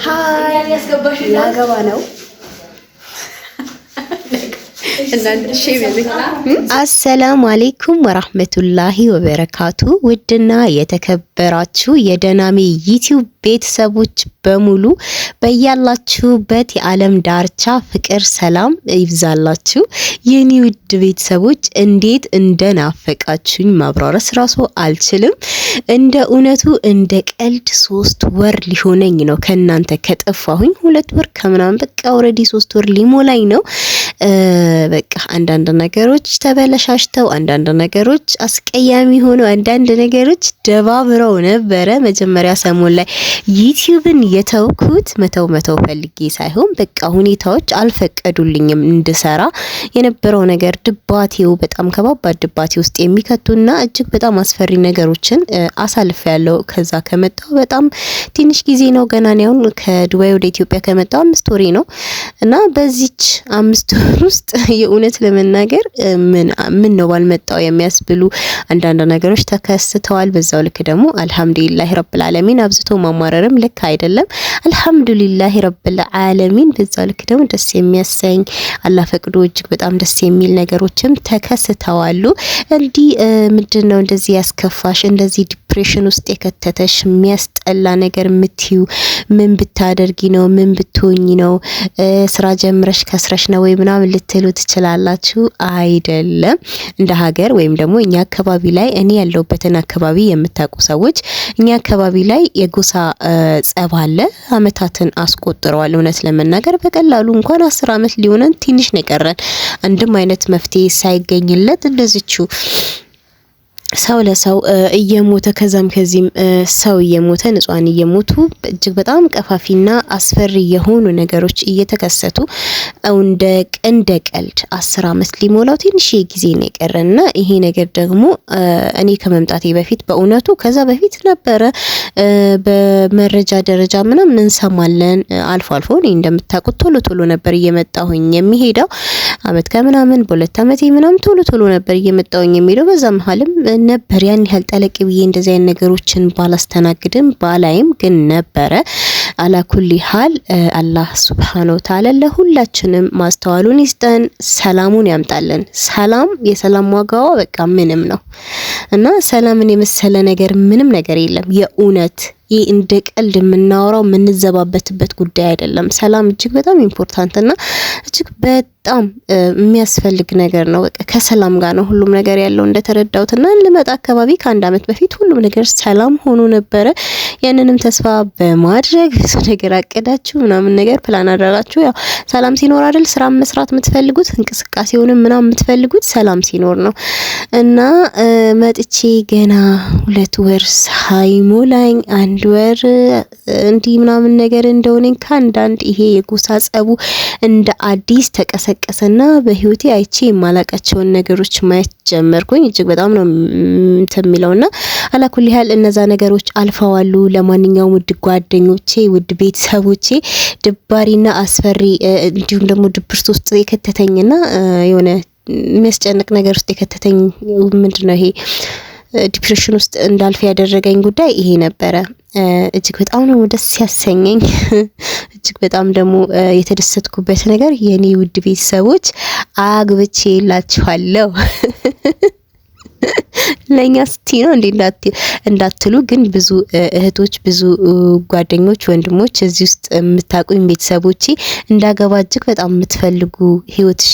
ሃይ ላገባ ነው። አሰላሙ አለይኩም ወራህመቱላሂ ወበረካቱ። ውድና የተከበራችሁ የደናሜ ዩቲዩብ ቤተሰቦች በሙሉ በያላችሁበት የዓለም ዳርቻ ፍቅር ሰላም ይብዛላችሁ። የኔ ውድ ቤተሰቦች እንዴት እንደናፈቃችሁኝ ማብራራት ራሱ አልችልም። እንደ እውነቱ እንደ ቀልድ 3 ወር ሊሆነኝ ነው ከናንተ ከጠፋሁኝ። 2 ወር ከምናምን በቃ ኦሬዲ 3 ወር ሊሞላኝ ነው። በቃ አንዳንድ ነገሮች ተበለሻሽተው፣ አንዳንድ ነገሮች አስቀያሚ ሆነው፣ አንዳንድ ነገሮች ደባብረው ነበረ። መጀመሪያ ሰሞን ላይ ዩቲዩብን የተውኩት መተው ፈልጌ ሳይሆን በቃ ሁኔታዎች አልፈቀዱልኝም እንድሰራ። የነበረው ነገር ድባቴው በጣም ከባባድ ድባቴ ውስጥ የሚከቱና እጅግ በጣም አስፈሪ ነገሮችን አሳልፌያለሁ። ከዛ ከመጣው በጣም ትንሽ ጊዜ ነው። ገና ነው ከዱባይ ወደ ኢትዮጵያ ከመጣው 5 ወሬ ነው እና በዚች 5 ወር ውስጥ የእውነት ለመናገር ምን ነው ባልመጣው የሚያስብሉ አንዳንድ ነገሮች ተከስተዋል። በዛው ልክ ደግሞ አልহামዱሊላህ ረብል ዓለሚን አብዝቶ ማማረርም ልክ አይደለም። አልহামዱሊላህ ረብል ዓለሚን በዛው ልክ ደግሞ ደስ የሚያሰኝ አላህ ፈቅዶ እጅግ በጣም ደስ የሚል ነገሮችም ተከስተዋል። እንዲህ ምንድነው እንደዚህ ያስከፋሽ እንደዚህ ዲፕሬሽን ውስጥ የከተተሽ የሚያስጠላ ነገር ምትዩ ምን ብታደርጊ ነው? ምን ብትሆኚ ነው? ስራ ጀምረሽ ከስረሽ ነው ወይ ምናምን ልትሉ ትችላላችሁ። አይደለም። እንደ ሀገር ወይም ደግሞ እኛ አካባቢ ላይ እኔ ያለሁበትን አካባቢ የምታውቁ ሰዎች እኛ አካባቢ ላይ የጎሳ ጸብ አለ። አመታትን አስቆጥረዋል። እውነት ለመናገር በቀላሉ እንኳን 10 አመት ሊሆነን ትንሽ ነው የቀረን። አንድም አይነት መፍትሄ ሳይገኝለት እንደዚችው ሰው ለሰው እየሞተ ከዛም ከዚህም ሰው እየሞተ ንጹሃን እየሞቱ እጅግ በጣም ቀፋፊና አስፈሪ የሆኑ ነገሮች እየተከሰቱ እንደ ቀልድ 10 አመት ሊሞላው ትንሽ ጊዜ ነው የቀረና ይሄ ነገር ደግሞ እኔ ከመምጣቴ በፊት በእውነቱ ከዛ በፊት ነበረ በመረጃ ደረጃ ምናምን እንሰማለን። አልፎ እኔ እንደምታውቁት ቶሎ ነበር እየመጣሁኝ የሚሄደው አመት ከምናምን በሁለት አመቴ ምናምን ቶሎ ነበር እየመጣሁኝ የሚሄደው። በዛ መሐልም ነበር ያን ያህል ጠለቅ ብዬ እንደዚህ አይነት ነገሮችን ባላስተናግድም ባላይም ግን ነበረ። አላኩሊ ሐል አላህ ሱብሃነሁ ወተዓላ ለሁላችንም ማስተዋሉን ይስጠን፣ ሰላሙን ያምጣልን። ሰላም የሰላም ዋጋው በቃ ምንም ነው እና ሰላምን የመሰለ ነገር ምንም ነገር የለም። የእውነት ይሄ እንደ ቀልድ የምናወራው የምንዘባበትበት ጉዳይ አይደለም። ሰላም እጅግ በጣም ኢምፖርታንት እና እጅግ በጣም የሚያስፈልግ ነገር ነው። በቃ ከሰላም ጋር ነው ሁሉም ነገር ያለው እንደተረዳሁትና ልመጣ አካባቢ ከ1 አመት በፊት ሁሉም ነገር ሰላም ሆኖ ነበረ። ያንንም ተስፋ በማድረግ ብዙ ነገር አቀዳችሁ ምናምን ነገር ፕላን አደረጋችሁ። ያው ሰላም ሲኖር አይደል ስራ መስራት የምትፈልጉት እንቅስቃሴውንም ምናምን የምትፈልጉት ሰላም ሲኖር ነው እና መጥቼ ገና 2 ወር ሳይሞላኝ 1 ወር እንዲህ ምናምን ነገር እንደሆነኝ ከአንዳንድ ይሄ የጎሳ ጸቡ እንደ አዲስ ተቀሰቀሰና በህይወቴ አይቼ የማላቃቸውን ነገሮች ማየት ጀመርኩኝ። እጅግ በጣም ነው ተሚለውና አላኩል ያህል እነዛ ነገሮች አልፈዋሉ። ለማንኛውም ውድ ጓደኞቼ ውድ ቤተሰቦቼ ድባሪና አስፈሪ እንዲሁም ደግሞ ድብርት ውስጥ የከተተኝና የሆነ የሚያስጨንቅ ነገር ውስጥ የከተተኝ ምንድነው ይሄ ዲፕሬሽን ውስጥ እንዳልፍ ያደረገኝ ጉዳይ ይሄ ነበረ። እጅግ በጣም ነው ደስ ያሰኘኝ። እጅግ በጣም ደግሞ የተደሰትኩበት ነገር የኔ ውድ ቤተሰቦች አግብቼላችኋለሁ። ለኛ ስቲ ነው እንዴ እንዳትሉ ግን ብዙ እህቶች ብዙ ጓደኞች ወንድሞች እዚህ ውስጥ የምታቁኝ ቤተሰቦቼ እንዳገባ እጅግ በጣም የምትፈልጉ ህይወትሽ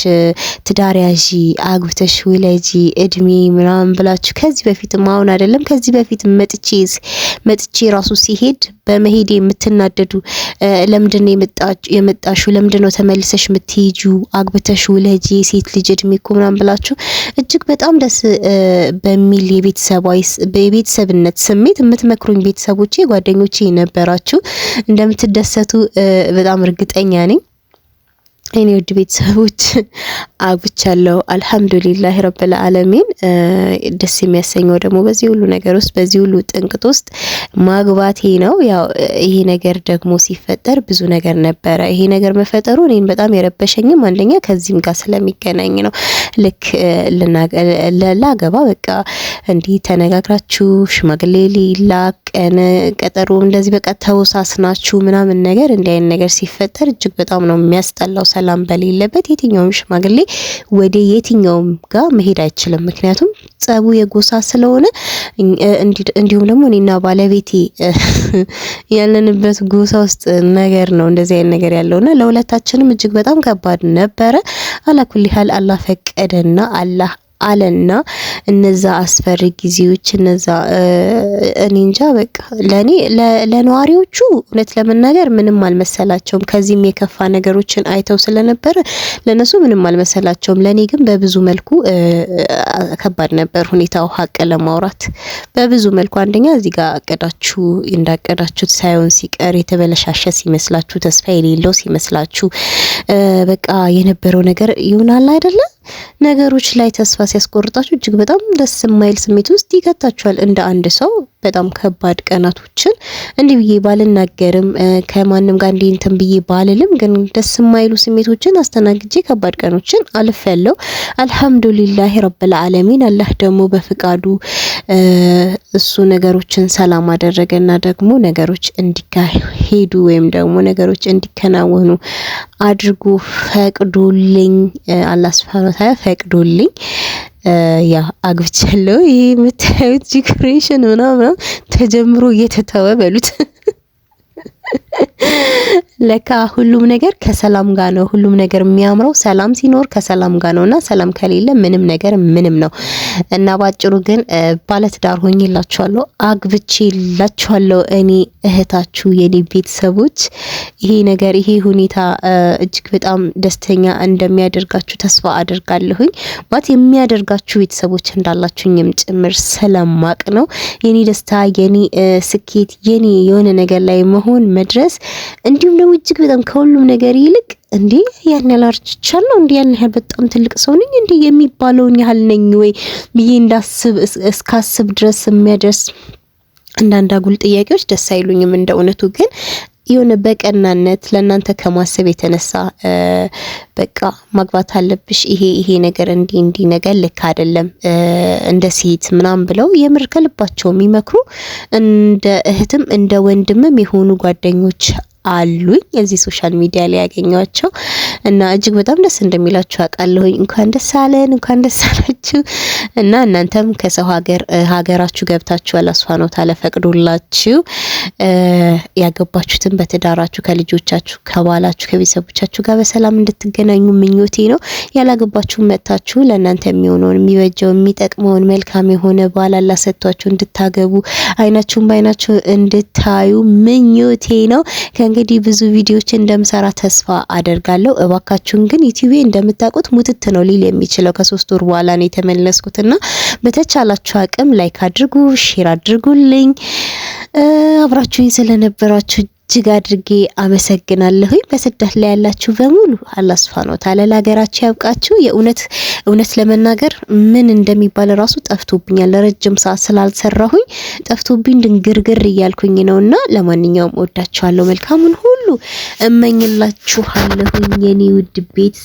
ትዳር ያዢ አግብተሽ ውለጂ እድሜ ምናምን ብላችሁ ከዚህ በፊትም አሁን አይደለም ከዚህ በፊት መጥቼ ራሱ ሲሄድ በመሄድ የምትናደዱ ለምንድነው የመጣሽው ለምንድነው ተመልሰሽ የምትሄጂው አግብተሽ ውለጂ ሴት ልጅ እድሜ እኮ ምናምን ብላችሁ እጅግ በጣም ደስ በሚል የቤተሰብነት ስሜት የምትመክሩኝ ቤተሰቦቼ ጓደኞቼ ነበራችሁ። እንደምትደሰቱ በጣም እርግጠኛ ነኝ። እኔ ውድ ቤተሰቦች አግብቻለሁ አልহামዱሊላህ ረብል ዓለሚን። ደስ የሚያሰኘው ደግሞ በዚህ ሁሉ ነገር ውስጥ በዚህ ሁሉ ጥንቅጥ ውስጥ ማግባቴ ነው። ያው ይሄ ነገር ደግሞ ሲፈጠር ብዙ ነገር ነበረ። ይሄ ነገር መፈጠሩ እኔን በጣም የረበሸኝም አንደኛ ከዚህም ጋር ስለሚገናኝ ነው። ልክ ላገባ በቃ እንዲህ ተነጋግራችሁ ሽማግሌ ሊላክ ቀን ቀጠሮ እንደዚህ በቃ ተወሳስናችሁ ምናምን ነገር እንዲህ አይነት ነገር ሲፈጠር እጅግ በጣም ነው የሚያስጠላው። ሰላም በሌለበት የትኛውም ሽማግሌ ወደ የትኛውም ጋር መሄድ አይችልም። ምክንያቱም ጸቡ የጎሳ ስለሆነ እንዲሁም ደግሞ እኔና ባለቤቴ ያለንበት ጎሳ ውስጥ ነገር ነው እንደዚህ አይነት ነገር ያለውና ለሁለታችንም እጅግ በጣም ከባድ ነበረ። አላኩል ሀል አላህ ፈቀደና አላህ አለና እነዛ አስፈሪ ጊዜዎች እነዛ እኔ እንጃ በቃ ለነዋሪዎቹ እውነት ለመናገር ምንም አልመሰላቸውም። ከዚህም የከፋ ነገሮችን አይተው ስለነበረ ለነሱ ምንም አልመሰላቸውም። ለኔ ግን በብዙ መልኩ ከባድ ነበር ሁኔታው። ሀቅ ለማውራት በብዙ መልኩ አንደኛ እዚህ ጋር አቀዳችሁ እንዳቀዳችሁት ሳይሆን ሲቀር የተበለሻሸ ሲመስላችሁ፣ ተስፋ የሌለው ሲመስላችሁ በቃ የነበረው ነገር ይሆናል አይደለ? ነገሮች ላይ ተስፋ ሲያስቆርጣችሁ እጅግ በጣም ደስ የማይል ስሜት ውስጥ ይከታችኋል። እንደ አንድ ሰው በጣም ከባድ ቀናቶችን እንዲህ ብዬ ባልናገርም ከማንም ጋር እንዲህ እንትን ብዬ ባልልም ግን ደስ የማይሉ ስሜቶችን አስተናግጄ ከባድ ቀኖችን አልፌያለሁ። አልሐምዱሊላህ ረብል ዓለሚን። አላህ ደግሞ በፍቃዱ እሱ ነገሮችን ሰላም አደረገና ደግሞ ነገሮች እንዲካሄዱ ወይም ደግሞ ነገሮች እንዲከናወኑ አድርጎ ፈቅዶልኝ አላህ ሱብሃነሁ ወተዓላ ፈቅዶልኝ ያ አግብቻለሁ። ይሄ የምታዩት ዲኮሬሽን ምናምን ተጀምሮ እየተተወ በሉት። ለካ ሁሉም ነገር ከሰላም ጋር ነው። ሁሉም ነገር የሚያምረው ሰላም ሲኖር ከሰላም ጋር ነውና ሰላም ከሌለ ምንም ምንም ነው። እና ባጭሩ ግን ባለትዳር ሆኜላችኋለሁ፣ አግብቼላችኋለሁ። እኔ እህታችሁ የኔ ቤተሰቦች ይሄ ነገር ይሄ ሁኔታ እጅግ በጣም ደስተኛ እንደሚያደርጋችሁ ተስፋ አደርጋለሁኝ። የሚያደርጋችሁ ቤተሰቦች እንዳላችሁኝም ጭምር ስለማቅ ነው። የኔ ደስታ የኔ ስኬት የኔ የሆነ ነገር ላይ መሆን መድረስ እንዲሁም ደግሞ እጅግ በጣም ከሁሉም ነገር ይልቅ እንዴ ያን ያህል አርጅቻለሁ እንዴ ያን ያህል በጣም ትልቅ ሰው ነኝ እንዴ የሚባለውን ያህል ነኝ ወይ ብዬ እንዳስብ እስካስብ ድረስ የሚያደርስ አንዳንድ አጉል ጥያቄዎች ደስ አይሉኝም። እንደ እውነቱ ግን የሆነ በቀናነት ለእናንተ ከማሰብ የተነሳ በቃ ማግባት አለብሽ ይሄ ነገር እንዲህ ነገር ልክ አይደለም እንደ ሴት ምናምን ብለው የምር ከልባቸው የሚመክሩ እንደ እህትም እንደ ወንድምም የሆኑ ጓደኞች አሉኝ እዚህ ሶሻል ሚዲያ ላይ ያገኘዋቸው እና እጅግ በጣም ደስ እንደሚላችሁ አውቃለሁኝ። እንኳን ደስ አለን፣ እንኳን ደስ አላችሁ። እና እናንተም ከሰው ሀገራችሁ ገብታችሁ አላህ ሱብሃነሁ ወተዓላ ፈቅዶላችሁ ያገባችሁትን በትዳራችሁ ከልጆቻችሁ ከባላችሁ ከቤተሰቦቻችሁ ጋር በሰላም እንድትገናኙ ምኞቴ ነው። ያላገባችሁ መጣችሁ ለእናንተ የሚሆነውን የሚበጀው የሚጠቅመውን መልካም የሆነ ባል አላህ ሰጥቷችሁ እንድታገቡ አይናችሁን ባይናችሁ እንድታዩ ምኞቴ ነው። እንግዲህ ብዙ ቪዲዮዎች እንደምሰራ ተስፋ አደርጋለሁ። እባካችሁን ግን ዩቲዩብ እንደምታውቁት ሙትት ነው ሊል የሚችለው ከ3 ወር በኋላ ነው የተመለስኩትና በተቻላችሁ አቅም ላይክ አድርጉ፣ ሼር አድርጉልኝ። አብራችሁኝ ስለነበራችሁ እጅግ አድርጌ አመሰግናለሁ። በስደት ላይ ያላችሁ በሙሉ አላህ ሱብሃነሁ ወተዓላ ለሀገራችሁ ያብቃችሁ። እውነት ለመናገር ምን እንደሚባል ራሱ ጠፍቶብኛል። ለረጅም ሰዓት ስላልሰራሁኝ ጠፍቶብኝ ድንግርግር እያልኩኝ ነውና ለማንኛውም ወዳችኋለሁ። መልካሙን ሁሉ እመኝላችኋለሁ የኔ ውድ ቤት